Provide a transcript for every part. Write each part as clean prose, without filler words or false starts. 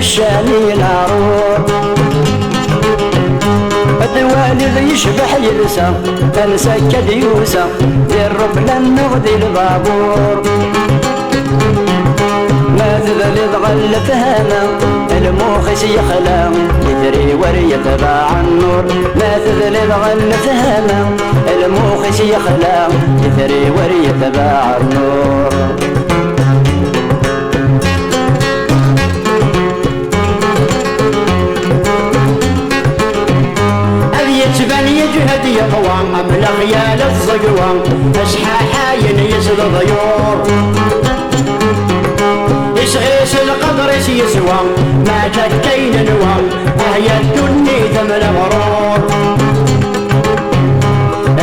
الشاني نارور الدوالي ذي يشبح يلسى فنسكد يوسى يرب لن نغدي البابور ما تذل ضغل فهما الموخس يخلى يدري وري تبع النور ما تذل ضغل فهما الموخس يخلى يدري وري تبع النور يتبان يجهد يقوى من خيال الزقوى اشحاحاين يسد ضيور يسغيس القدر يسوى ما تكين نوى وهي الدنيا ثمن غرور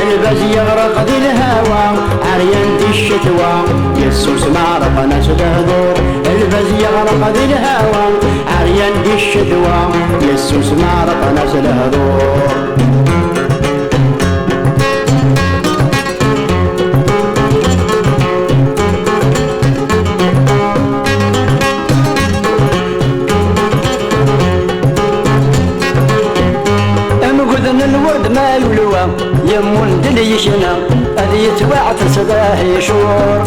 البز يغرق ذي الهوى عريان ذي الشتوى يسوس ما رقنا سدهدور البز يغرق ذي الهوى عريان ذي الشتوى يسوس ما رقنا سدهدور الورد ما يلوى يمون دليشنا هذي يتوعت صداه يشور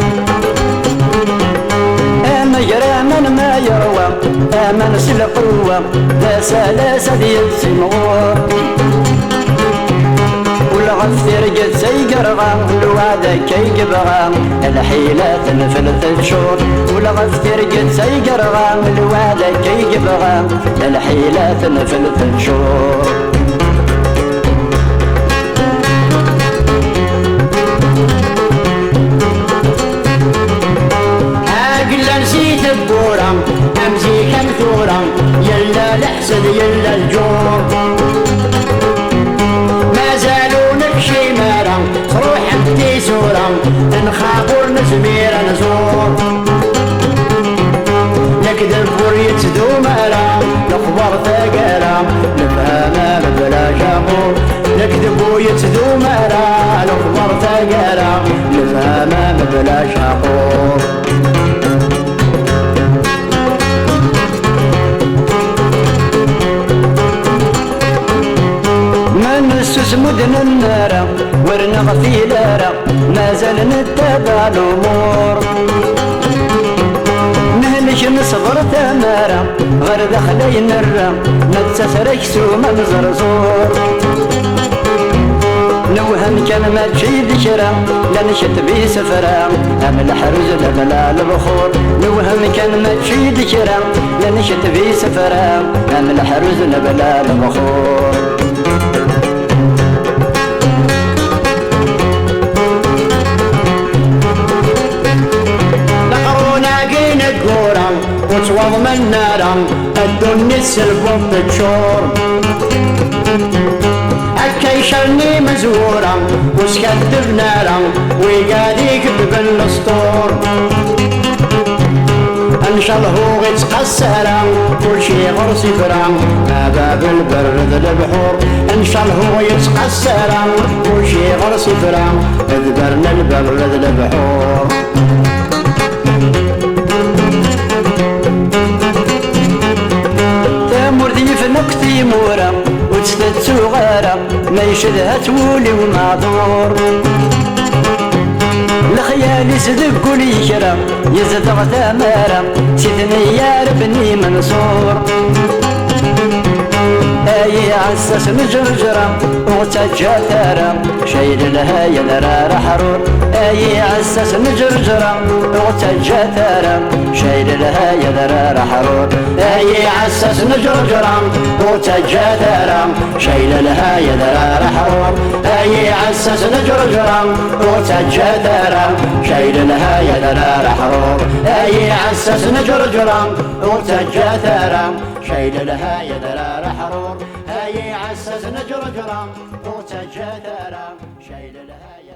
اما يرى من ما يروى اما نسل قوة لا سلاسة ديال سمغور والغفير قد سيقرغا الوعدة كي قبغا الحيلة تنفلت شور والغفير قد سيقرغا الوعدة كي قبغا الحيلة تنفلت شور نسيت الدورة أمزيك مثورة يلا الحسد يلا الجور ما زالوا نكشي مارا روح انتي سورة نخابر نزمير نزور نكذب وريت ذو مارا نخبر ثقالا نفهمها بلا شاقور نكذب وريت ذو مارا نخبر ثقالا نفهمها بلا شاقور نسوس مدن النار ورنغ في لارا ما زال نتبع الامور نهلك نصبر تمارا غير دخلي نرى نتسرك سوما مزرزور نوهم كان ما تشي ذكرى لنشت بي سفرا ام الحرز لبلا البخور نوهم كان ما تشي ذكرى لنشت بي سفرا ام الحرز لبلا البخور وتوض من نارا الدنيا السلب والتشور الكيشرني مزورا وسكتب نارا ويقاديك بالاسطور انشله يتقسرا كل شي غرسي فرا باب البرد البحور انشله يتقسرا كل شي غرسي فرا اذبرنا البرد البحور في نقطي مورا وتسدد صغارا ما يشدها تولي ومعذور الخيال يصدق كل يشرى يزدغ ثمارا سيدني يا ربني منصور اي عساس مجرجرة وتجا ثارا شايل لها يدرار حرور اي عساس مجرجرة وتجا ثارا شايل لها يدرار حرور اي عساس مجرجرة وتجا ثارا شايل لها يدرار حرور اي عساس مجرجرة وتجا ثارا شايل لها يدرار حرور اي عساس مجرجرة وتجا ثارا شايل لها يدرار حرور هاي عسس نجرجرا وتجدرا شايل لها